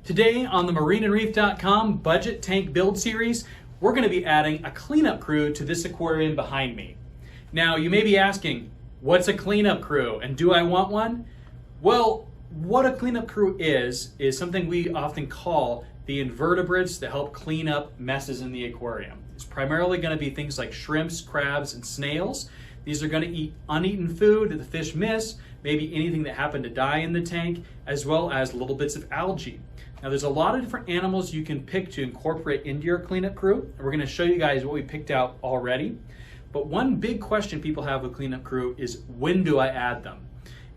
Today on the MarineAndReef.com budget tank build series, we're going to be adding a cleanup crew to this aquarium behind me. Now you may be asking, what's a cleanup crew and do I want one? Well, what a cleanup crew is something we often call the invertebrates that help clean up messes in the aquarium. It's primarily going to be things like shrimps, crabs, and snails. These are going to eat uneaten food that the fish miss, maybe anything that happened to die in the tank, as well as little bits of algae. Now there's a lot of different animals you can pick to incorporate into your cleanup crew. And we're going to show you guys what we picked out already. But one big question people have with cleanup crew is, when do I add them?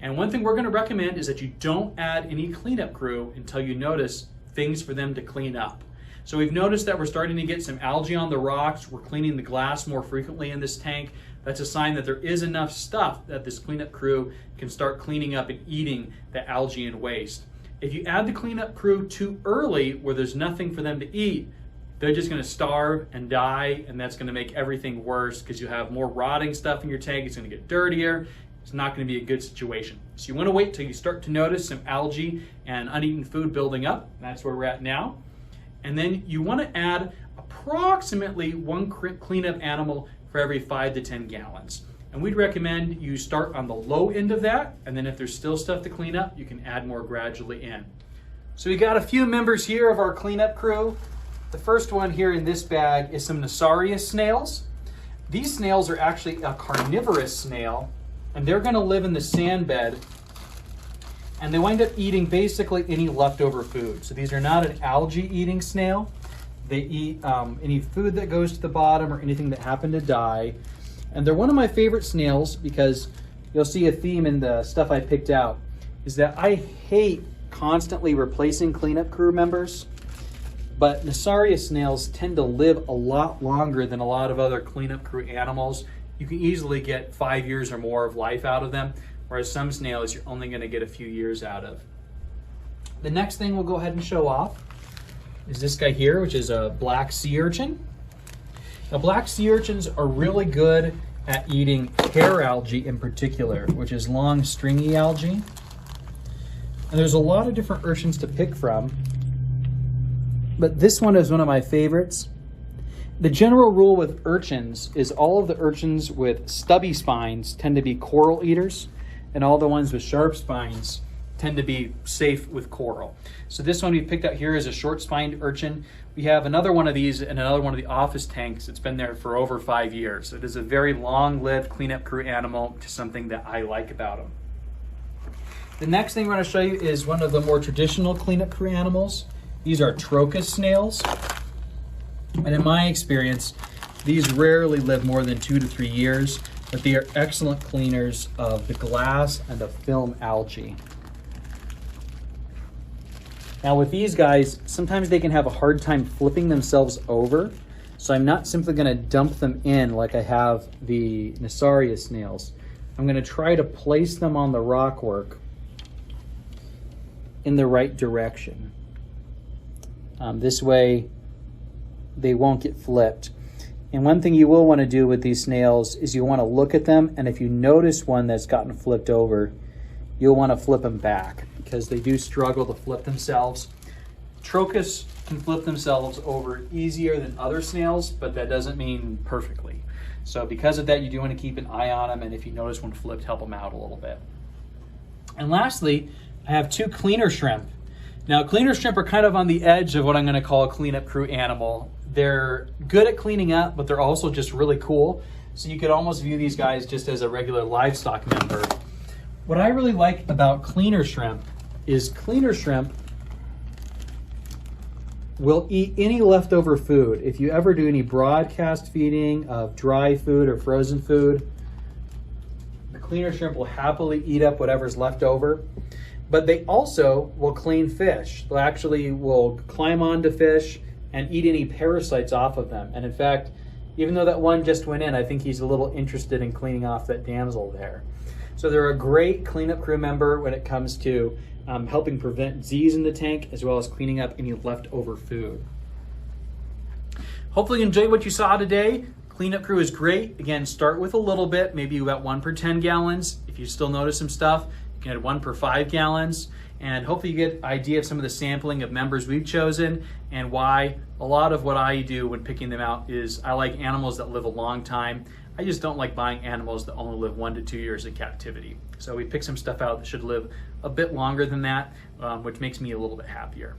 And one thing we're going to recommend is that you don't add any cleanup crew until you notice things for them to clean up. So we've noticed that we're starting to get some algae on the rocks. We're cleaning the glass more frequently in this tank. That's a sign that there is enough stuff that this cleanup crew can start cleaning up and eating the algae and waste. If you add the cleanup crew too early where there's nothing for them to eat, they're just going to starve and die, and that's going to make everything worse because you have more rotting stuff in your tank. It's going to get dirtier. It's not going to be a good situation. So you want to wait till you start to notice some algae and uneaten food building up. That's where we're at now. And then you want to add approximately one cleanup animal for every 5 to 10 gallons. And we'd recommend you start on the low end of that, and then if there's still stuff to clean up, you can add more gradually in. So we got a few members here of our cleanup crew. The first one here in this bag is some nassarius snails. These snails are actually a carnivorous snail, and they're going to live in the sand bed, and they wind up eating basically any leftover food. So these are not an algae eating snail. They eat any food that goes to the bottom or anything that happened to die. And they're one of my favorite snails because you'll see a theme in the stuff I picked out is that I hate constantly replacing cleanup crew members, but nassarius snails tend to live a lot longer than a lot of other cleanup crew animals. You can easily get 5 years or more of life out of them, whereas some snails you're only going to get a few years out of. The next thing we'll go ahead and show off is this guy here, which is a black sea urchin. Now, black sea urchins are really good at eating hair algae in particular, which is long, stringy algae. And there's a lot of different urchins to pick from, but this one is one of my favorites. The general rule with urchins is all of the urchins with stubby spines tend to be coral eaters, and all the ones with sharp spines tend to be safe with coral. So this one we picked out here is a short-spined urchin. We have another one of these in another one of the office tanks. It's been there for over 5 years. So it is a very long-lived cleanup crew animal, which is something that I like about them. The next thing we're going to show you is one of the more traditional cleanup crew animals. These are trochus snails. And in my experience, these rarely live more than 2 to 3 years, but they are excellent cleaners of the glass and the film algae. Now with these guys, sometimes they can have a hard time flipping themselves over, so I'm not simply going to dump them in like I have the nassarius snails. I'm going to try to place them on the rockwork in the right direction. This way they won't get flipped. And one thing you will want to do with these snails is you want to look at them, and if you notice one that's gotten flipped over, you'll want to flip them back because they do struggle to flip themselves. Trochus can flip themselves over easier than other snails, but that doesn't mean perfectly. So because of that, you do want to keep an eye on them, and if you notice one flipped, help them out a little bit. And lastly, I have 2 cleaner shrimp. Now, cleaner shrimp are kind of on the edge of what I'm going to call a cleanup crew animal. They're good at cleaning up, but they're also just really cool. So you could almost view these guys just as a regular livestock member. What I really like about cleaner shrimp is cleaner shrimp will eat any leftover food. If you ever do any broadcast feeding of dry food or frozen food, the cleaner shrimp will happily eat up whatever's left over. But they also will clean fish. They actually will climb onto fish and eat any parasites off of them. And in fact, even though that one just went in, I think he's a little interested in cleaning off that damsel there. So they're a great cleanup crew member when it comes to helping prevent disease in the tank, as well as cleaning up any leftover food. Hopefully you enjoyed what you saw today. Cleanup crew is great. Again, start with a little bit, maybe about 1 per 10 gallons. If you still notice some stuff, you can add 1 per 5 gallons. and hopefully you get an idea of some of the sampling of members we've chosen and why a lot of what I do when picking them out is I like animals that live a long time. I just don't like buying animals that only live 1 to 2 years in captivity. So we picked some stuff out that should live a bit longer than that, which makes me a little bit happier.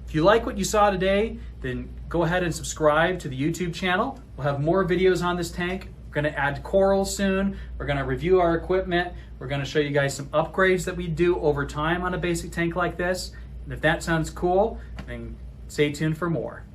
If you like what you saw today, then go ahead and subscribe to the YouTube channel. We'll have more videos on this tank. We're going to add coral soon. We're going to review our equipment. We're going to show you guys some upgrades that we do over time on a basic tank like this. And if that sounds cool, then stay tuned for more.